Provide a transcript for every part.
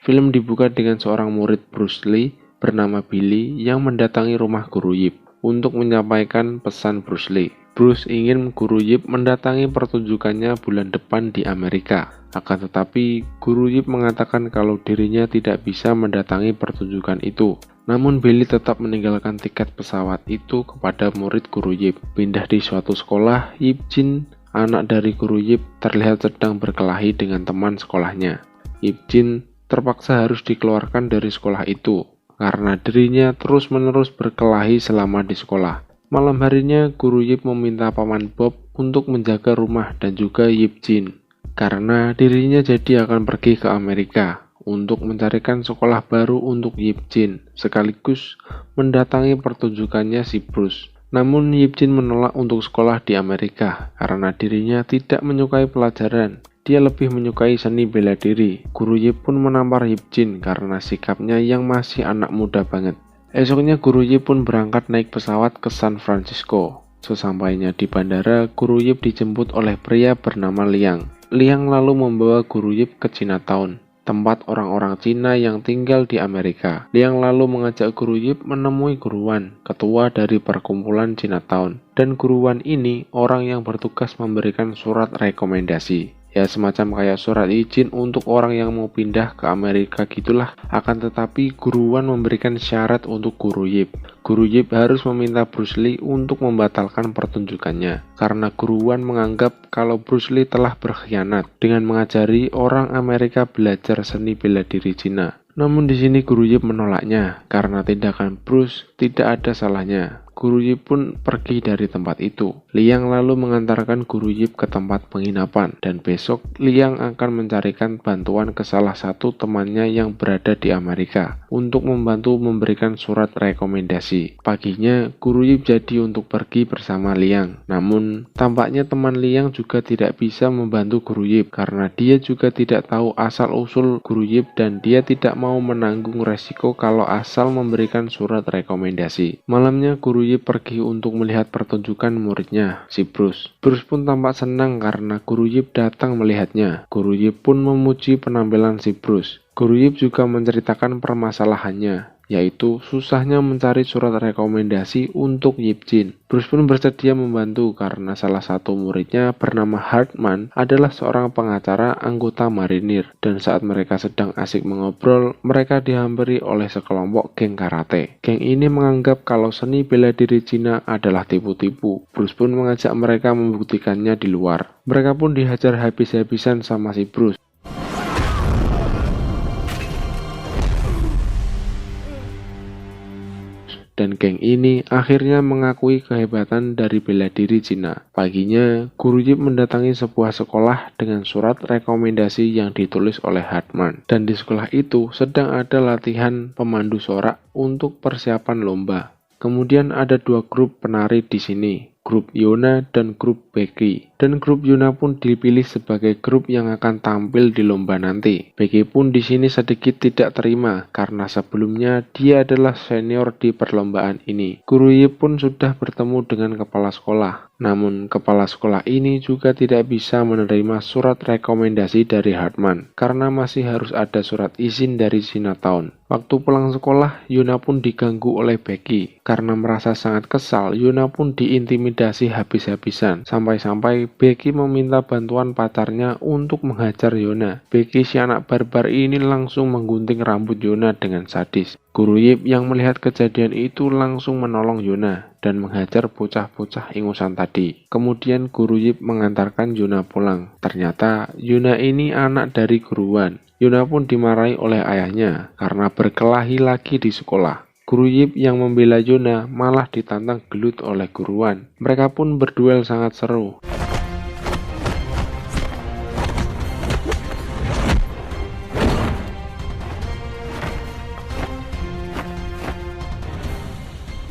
Film dibuka dengan seorang murid Bruce Lee bernama Billy yang mendatangi rumah Guru Yip untuk menyampaikan pesan Bruce Lee. Bruce ingin Guru Yip mendatangi pertunjukannya bulan depan di Amerika. Akan tetapi, Guru Yip mengatakan kalau dirinya tidak bisa mendatangi pertunjukan itu. Namun Billy tetap meninggalkan tiket pesawat itu kepada murid Guru Yip. Pindah di suatu sekolah, Yip Jin, anak dari Guru Yip, terlihat sedang berkelahi dengan teman sekolahnya. Yip Jin terpaksa harus dikeluarkan dari sekolah itu karena dirinya terus-menerus berkelahi selama di sekolah. Malam harinya, Guru Yip meminta Paman Bob untuk menjaga rumah dan juga Yip Jin, karena dirinya jadi akan pergi ke Amerika untuk mencarikan sekolah baru untuk Yip Jin, sekaligus mendatangi pertunjukannya si Bruce. Namun Yip Jin menolak untuk sekolah di Amerika karena dirinya tidak menyukai pelajaran. Dia lebih menyukai seni bela diri. Guru Yip pun menampar Yip Jin karena sikapnya yang masih anak muda banget. Esoknya Guru Yip pun berangkat naik pesawat ke San Francisco. Sesampainya di bandara, Guru Yip dijemput oleh pria bernama Liang. Liang lalu membawa Guru Yip ke Chinatown, tempat orang-orang Cina yang tinggal di Amerika. Liang lalu mengajak Guru Yip menemui Guruwan, ketua dari perkumpulan Chinatown. Dan Guruwan ini orang yang bertugas memberikan surat rekomendasi. Ya semacam kayak surat izin untuk orang yang mau pindah ke Amerika gitulah. Akan tetapi Guruwan memberikan syarat untuk Guru Yip. Guru Yip harus meminta Bruce Lee untuk membatalkan pertunjukannya karena Guruwan menganggap kalau Bruce Lee telah berkhianat dengan mengajari orang Amerika belajar seni bela diri Cina. Namun di sini Guru Yip menolaknya karena tindakan Bruce tidak ada salahnya. Guru Yip pun pergi dari tempat itu. Liang lalu mengantarkan Guru Yip ke tempat penginapan dan besok Liang akan mencarikan bantuan ke salah satu temannya yang berada di Amerika untuk membantu memberikan surat rekomendasi. Paginya Guru Yip jadi untuk pergi bersama Liang. Namun tampaknya teman Liang juga tidak bisa membantu Guru Yip karena dia juga tidak tahu asal-usul Guru Yip dan dia tidak mau menanggung resiko kalau asal memberikan surat rekomendasi. Malamnya Guru Yip pergi untuk melihat pertunjukan muridnya, si Bruce. Bruce pun tampak senang karena Guru Yip datang melihatnya. Guru Yip pun memuji penampilan si Bruce. Guru Yip juga menceritakan permasalahannya, yaitu susahnya mencari surat rekomendasi untuk Yip Jin. Bruce pun bersedia membantu karena salah satu muridnya bernama Hartman adalah seorang pengacara anggota marinir, dan saat mereka sedang asik mengobrol, mereka dihampiri oleh sekelompok geng karate. Geng ini menganggap kalau seni bela diri Cina adalah tipu-tipu. Bruce pun mengajak mereka membuktikannya di luar. Mereka pun dihajar habis-habisan sama si Bruce. Dan geng ini akhirnya mengakui kehebatan dari bela diri Cina. Paginya, Guru Yip mendatangi sebuah sekolah dengan surat rekomendasi yang ditulis oleh Hartman. Dan di sekolah itu sedang ada latihan pemandu sorak untuk persiapan lomba. Kemudian ada dua grup penari di sini, grup Yona dan grup Becky. Dan grup Yona pun dipilih sebagai grup yang akan tampil di lomba nanti. Becky pun di sini sedikit tidak terima karena sebelumnya dia adalah senior di perlombaan ini. Guru Yip pun sudah bertemu dengan kepala sekolah. Namun kepala sekolah ini juga tidak bisa menerima surat rekomendasi dari Hartman karena masih harus ada surat izin dari Chinatown. Waktu pulang sekolah, Yona pun diganggu oleh Becky. Karena merasa sangat kesal, Yona pun diintimidasi habis-habisan sampai-sampai Becky meminta bantuan pacarnya untuk menghajar Yona. Becky si anak barbar ini langsung menggunting rambut Yona dengan sadis. Guru Yip yang melihat kejadian itu langsung menolong Yona dan menghajar bocah-bocah ingusan tadi. Kemudian Guru Yip mengantarkan Yona pulang. Ternyata Yona ini anak dari guruan. Yona pun dimarahi oleh ayahnya karena berkelahi lagi di sekolah. Guru Yip yang membela Yona malah ditantang gelut oleh guruan. Mereka pun berduel sangat seru.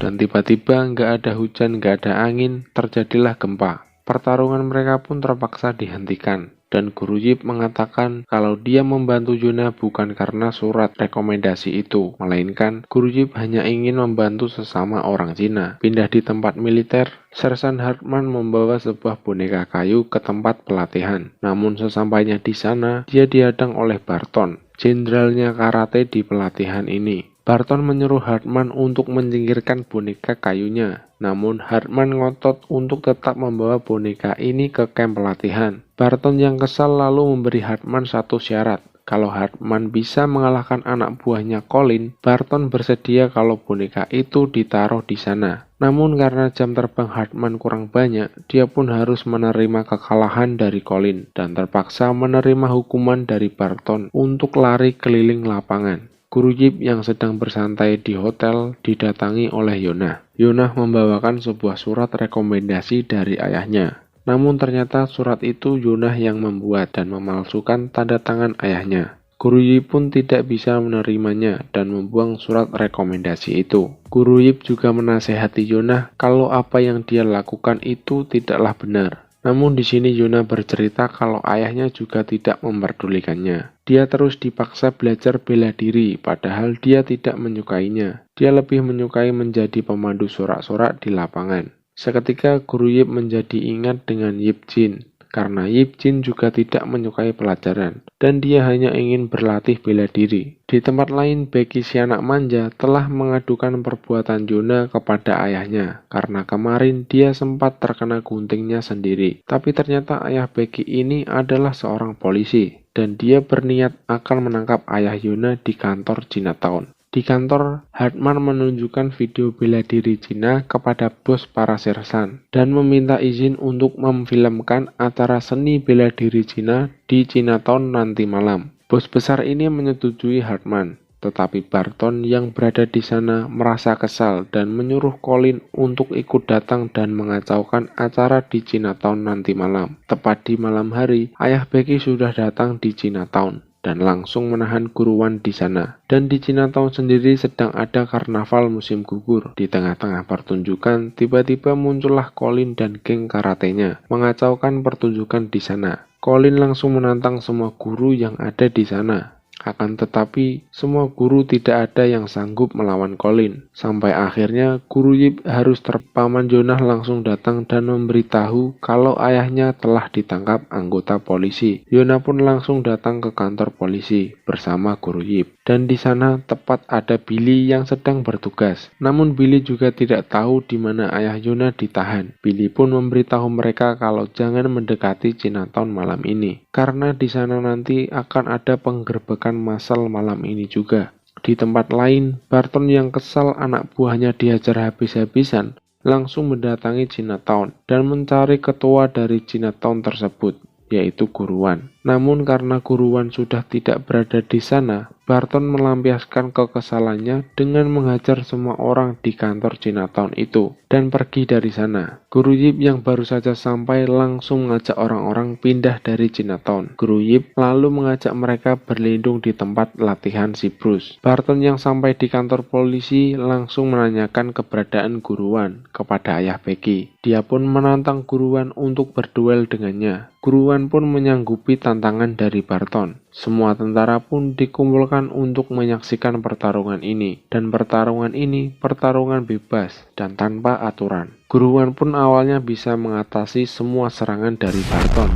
Dan tiba-tiba nggak ada hujan, nggak ada angin, terjadilah gempa. Pertarungan mereka pun terpaksa dihentikan. Dan Guru Yip mengatakan kalau dia membantu Yona bukan karena surat rekomendasi itu, melainkan Guru Yip hanya ingin membantu sesama orang Cina. Pindah di tempat militer, Sersan Hartman membawa sebuah boneka kayu ke tempat pelatihan. Namun sesampainya di sana, dia dihadang oleh Barton. jenderalnya karate di pelatihan ini. Barton menyuruh Hartman untuk menyingkirkan boneka kayunya. Namun Hartman ngotot untuk tetap membawa boneka ini ke kamp pelatihan. Barton yang kesal lalu memberi Hartman satu syarat. Kalau Hartman bisa mengalahkan anak buahnya Colin, Barton bersedia kalau boneka itu ditaruh di sana. Namun karena jam terbang Hartman kurang banyak, dia pun harus menerima kekalahan dari Colin dan terpaksa menerima hukuman dari Barton untuk lari keliling lapangan. Guru Yip yang sedang bersantai di hotel didatangi oleh Yonah. Yonah membawakan sebuah surat rekomendasi dari ayahnya. Namun ternyata surat itu Yonah yang membuat dan memalsukan tanda tangan ayahnya. Guru Yip pun tidak bisa menerimanya dan membuang surat rekomendasi itu. Guru Yip juga menasehati Yonah kalau apa yang dia lakukan itu tidaklah benar. Namun di sini Yonah bercerita kalau ayahnya juga tidak memperdulikannya. Dia terus dipaksa belajar bela diri, padahal dia tidak menyukainya. Dia lebih menyukai menjadi pemandu sorak-sorak di lapangan. Seketika Guru Yip menjadi ingat dengan Yip Jin, karena Yip Jin juga tidak menyukai pelajaran, dan dia hanya ingin berlatih bela diri. Di tempat lain, Becky si anak manja telah mengadukan perbuatan Yonah kepada ayahnya, karena kemarin dia sempat terkena guntingnya sendiri. Tapi ternyata ayah Becky ini adalah seorang polisi, dan dia berniat akan menangkap ayah Yonah di kantor Chinatown. Di kantor, Hartman menunjukkan video bela diri Cina kepada bos para sersan dan meminta izin untuk memfilmkan acara seni bela diri Cina di Chinatown nanti malam. Bos besar ini menyetujui Hartman, tetapi Barton yang berada di sana merasa kesal dan menyuruh Colin untuk ikut datang dan mengacaukan acara di Chinatown nanti malam. Tepat di malam hari, ayah Becky sudah datang di Chinatown dan langsung menahan guruan di sana. Dan di Chinatown sendiri sedang ada karnaval musim gugur. Di tengah-tengah pertunjukan, tiba-tiba muncullah Colin dan geng karatenya, mengacaukan pertunjukan di sana. Colin langsung menantang semua guru yang ada di sana. Akan tetapi, semua guru tidak ada yang sanggup melawan Colin. Sampai akhirnya, Guru Yip harus Paman Yonah langsung datang dan memberitahu kalau ayahnya telah ditangkap anggota polisi. Yonah pun langsung datang ke kantor polisi bersama Guru Yip. Dan di sana tepat ada Billy yang sedang bertugas. Namun Billy juga tidak tahu di mana ayah Yonah ditahan. Billy pun memberitahu mereka kalau jangan mendekati Chinatown malam ini, karena di sana nanti akan ada penggerbekan massal malam ini juga. Di tempat lain, Barton yang kesal anak buahnya dihajar habis-habisan langsung mendatangi Chinatown dan mencari ketua dari Chinatown tersebut, yaitu Guruan. Namun karena Guruan sudah tidak berada di sana, Barton melampiaskan kekesalannya dengan menghajar semua orang di kantor Chinatown itu dan pergi dari sana. Guru Yip yang baru saja sampai langsung mengajak orang-orang pindah dari Chinatown. Guru Yip lalu mengajak mereka berlindung di tempat latihan si Bruce. Barton yang sampai di kantor polisi langsung menanyakan keberadaan Guruan kepada ayah Becky. Dia pun menantang Guruan untuk berduel dengannya. Guruan pun menyanggupi tantangan dari Barton. Semua tentara pun dikumpulkan untuk menyaksikan pertarungan ini, dan pertarungan ini pertarungan bebas dan tanpa aturan. Guruan pun awalnya bisa mengatasi semua serangan dari Barton.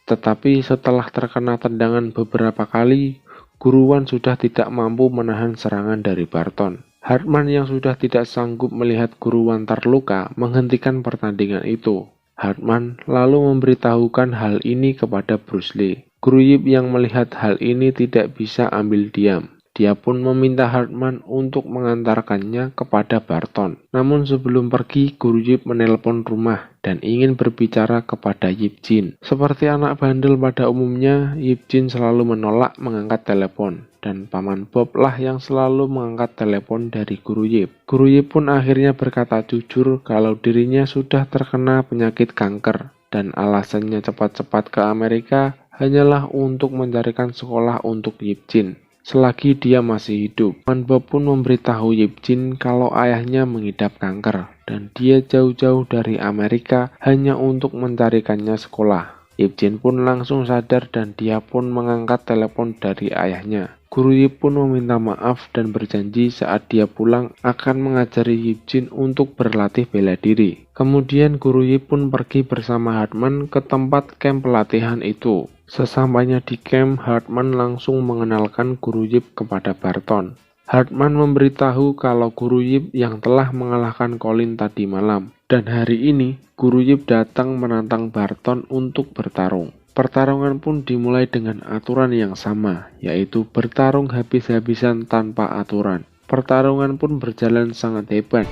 Tetapi setelah terkena tendangan beberapa kali, Guruan sudah tidak mampu menahan serangan dari Barton. Hartman yang sudah tidak sanggup melihat Guruan terluka menghentikan pertandingan itu. Hartman lalu memberitahukan hal ini kepada Bruce Lee. Guru Yip yang melihat hal ini tidak bisa ambil diam. Dia pun meminta Hartman untuk mengantarkannya kepada Barton. Namun sebelum pergi, Guru Yip menelpon rumah dan ingin berbicara kepada Yip Jin. Seperti anak bandel pada umumnya, Yip Jin selalu menolak mengangkat telepon. Dan Paman Bob lah yang selalu mengangkat telepon dari Guru Yip. Guru Yip pun akhirnya berkata jujur kalau dirinya sudah terkena penyakit kanker. Dan alasannya cepat-cepat ke Amerika hanyalah untuk mencarikan sekolah untuk Yip Jin selagi dia masih hidup. Paman Bob pun memberitahu Yip Jin kalau ayahnya mengidap kanker dan dia jauh-jauh dari Amerika hanya untuk mencarikannya sekolah. Yip Jin pun langsung sadar dan dia pun mengangkat telepon dari ayahnya. Guru Yip pun meminta maaf dan berjanji saat dia pulang akan mengajari Yip Jin untuk berlatih bela diri. Kemudian Guru Yip pun pergi bersama Hartman ke tempat camp pelatihan itu. Sesampainya di camp, Hartman langsung mengenalkan Guru Yip kepada Barton. Hartman memberitahu kalau Guru Yip yang telah mengalahkan Colin tadi malam. Dan hari ini, Guru Yip datang menantang Barton untuk bertarung. Pertarungan pun dimulai dengan aturan yang sama, yaitu bertarung habis-habisan tanpa aturan. Pertarungan pun berjalan sangat hebat.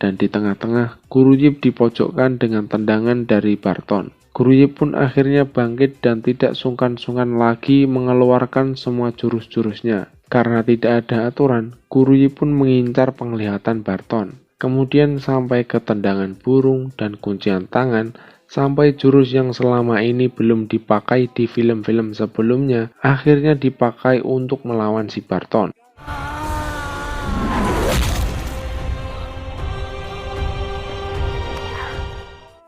Dan di tengah-tengah, Guru Yip dipojokkan dengan tendangan dari Barton. Guru Yip pun akhirnya bangkit dan tidak sungkan-sungkan lagi mengeluarkan semua jurus-jurusnya. Karena tidak ada aturan, Guru Yip pun mengincar penglihatan Barton. Kemudian sampai ke tendangan burung dan kuncian tangan, sampai jurus yang selama ini belum dipakai di film-film sebelumnya, akhirnya dipakai untuk melawan si Barton.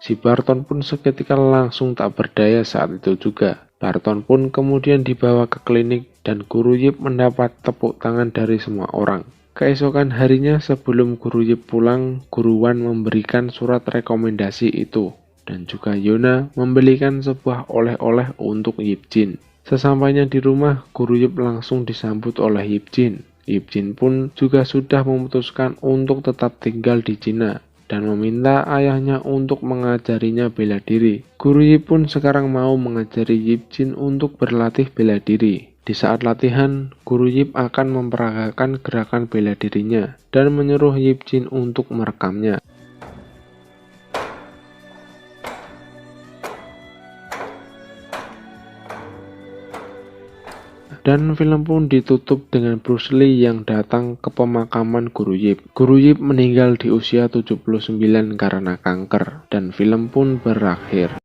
Si Barton pun seketika langsung tak berdaya saat itu juga. Barton pun kemudian dibawa ke klinik dan Guru Yip mendapat tepuk tangan dari semua orang. Keesokan harinya sebelum Guru Yip pulang, Guru Wan memberikan surat rekomendasi itu. Dan juga Yona membelikan sebuah oleh-oleh untuk Yip Jin. Sesampainya di rumah, Guru Yip langsung disambut oleh Yip Jin. Yip Jin pun juga sudah memutuskan untuk tetap tinggal di Cina dan meminta ayahnya untuk mengajarinya bela diri. Guru Yip pun sekarang mau mengajari Yip Jin untuk berlatih bela diri. Di saat latihan, Guru Yip akan memperagakan gerakan bela dirinya dan menyuruh Yip Jin untuk merekamnya. Dan film pun ditutup dengan Bruce Lee yang datang ke pemakaman Guru Yip. Guru Yip meninggal di usia 79 karena kanker, dan film pun berakhir.